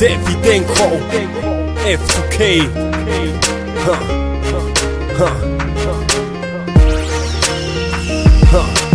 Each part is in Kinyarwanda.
Davydenko F2K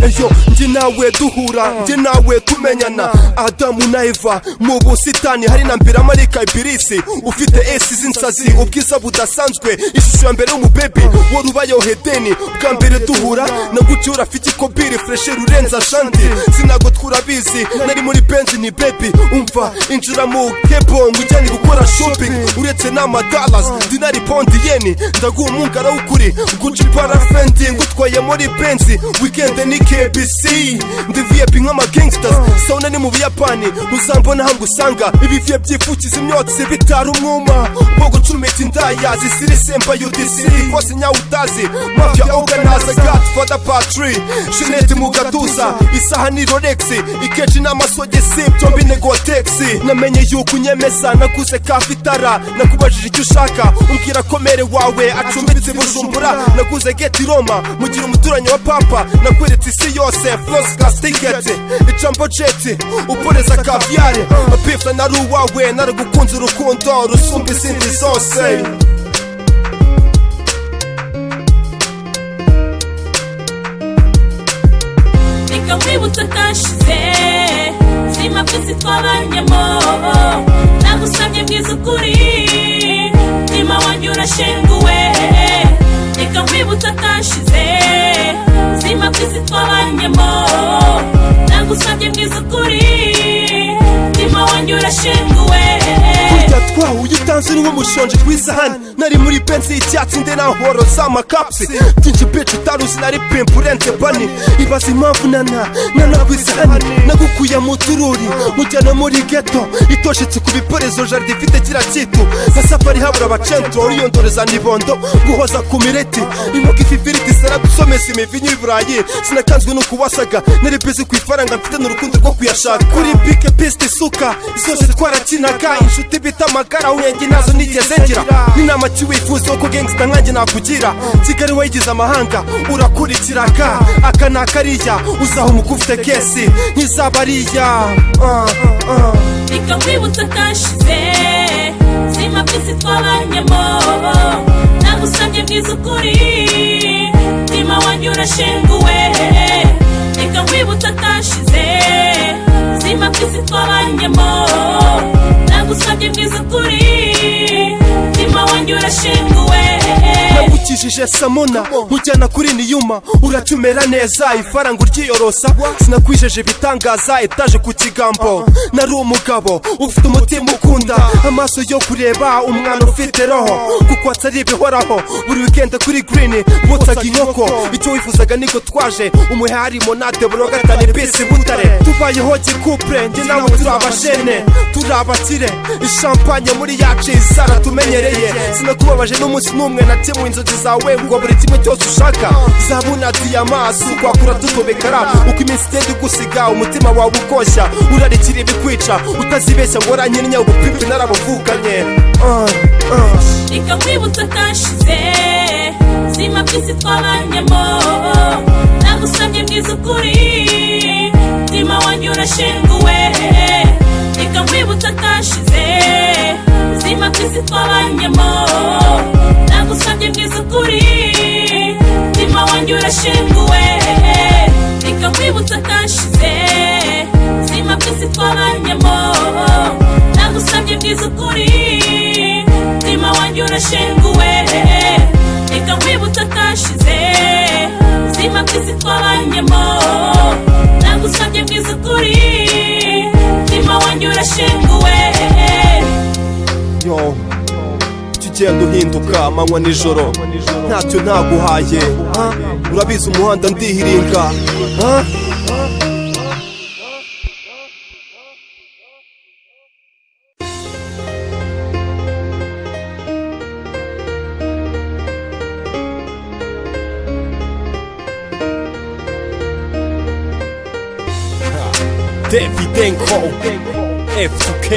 Eyo njye nawe duhura, njye nawe tumenyana. Adamu na Eva mu busitani, hari na Mbiramarika Ibirisi ufite esi z'insazi, ubwiza budasanzwe, ishusho ya mbere y'umubebi wari ubayeho Hedeni. Bwa mbere duhura nagucyura afite ikobiri freshe rurenza shandi, sinago twurabizi nari muri benzi ni baby. Umva injira mu kebo ngujyane gukora shopping, uretse n'amadalas dinari pound yeni, ndaguha umungara w'ukuri nguci parafendi, ngutwaye muri benzi weekend ni KBC. Ndi VIP nk'ama gangsters, sauna ni mu Buyapani, uzambona hangu usanga ibiviye byifukiza imyotsi bitara umwuma wo gucurumeta indaya zisiri semba UDC kose nyawutazi mafia organizer Godfather Patri Jeanette mu gatuza, isaha ni Rolex, ikeji n'amasogesi byombi nego taxi. Namenye yuko unyemeza naguze kafitara, nakubajije icyo ushaka umbwira ko mere wawe acumbitse Bujumbura. Naguze geti Roma mugira umuturanyi wa papa, nakweretse isi yose floss class ticket ijambo jet uporeza kavyare apifta na ruwawe, naragukunze urukundo rusumba izindi zose. Nikamwibutsa kashize zima byose twabanyemo, nagusabye bwiza ukuri mutima wanjye urashenguwe. Nikamwibutsa kashize zima byose twabanyemo, nagusabye bwiza ukuri mutima wanjye urashenguwe. Kurya twahuye utanze uri nk'umushonje kw'isahani, nari muri benzi y'icyatsi nde nahoro z'amakapsi byinshi bitch utaruzi, nari pimp urenze bani. Ibaza impamvu nana kw'isahani nagukuye mu tururi mujyana muri ghetto itoshetse ku biporezo jaride ifite kira kitu nka safari habura abacentro uriyondoreza nibondo guhoza ku mireti imuka ififiriti saradusomesa imivinyo y'iburayi. Sinakanzwe no kuwasaga, nari busy ku ifaranga mfite n'urukundo rwo kuyashaka. Kuri bike piste isuka zose twarakinaga, inshuti bita amagara uyengi nazo nigeze ngira. N'inama ki wifuza ko gangsta nkanjye nakugira, Kigali wayigize amahanga urakurikiraga. Aka nakariya uzaho umukufite kesi nk'izabariya. Nikamwibutsa kashize zima byose twabanyemo, nagusabye bwiza ukuri mutima wanjye urashenguwe. Nikamwibutsa kashize zima byose twabanyemo, nagusabye bwiza ukuri mutima wanjye urashenguwe. Nagukijije Samona mujyana kuri Niyuma, uracumera neza ifaranga uryiyorosa. Sinakwijeje bitangaza etaje ku kigambo, nari umugabo ufite umutima ukunda, amaso yo kureba umwana ufite roho, kuko atari ibihoraho. Buri weekend kuri green botsaga inkoko, icyo wifuzaga niko twaje umuhari monate burogatane pisi Butare. Tubayeho gikupre njye nawe turi abashene turi abakire, ishampanye muri yacu izara tumenyereye. Sinakubabaje n'umunsi n'umwe natemuye inzozi zawe ngo buri kimwe cyose ushaka zabuna diyama sukwakura tutobekara. Uko iminsi igenda igusiga umutima wawe ukoshya, urarikira ibikwica utazibeshya ngo ranyine ubupipi narabuvukanye. Nikamwibutsa kashize zima byose twabanyemo, nagusabye bwiza ukuri mutima wanjye urashenguwe. Nikamwibutsa kashize zima byose twabanyemo, nagusabye bwiza ukuri mutima wanjye urashenguwe. Nikamwibutsa kashize zima byose twabanyemo, nagusabye bwiza ukuri mutima wanjye urashenguwe. Nikamwibutsa kashize zima byose twabanyemo, nagusabye bwiza ukuri mutima wanjye urashenguwe. Yo ugenda uhinduka amanywa nijoro, ntacyo ntaguhaye. Urabizi umuhanda ndihiringa. Davydenko F2K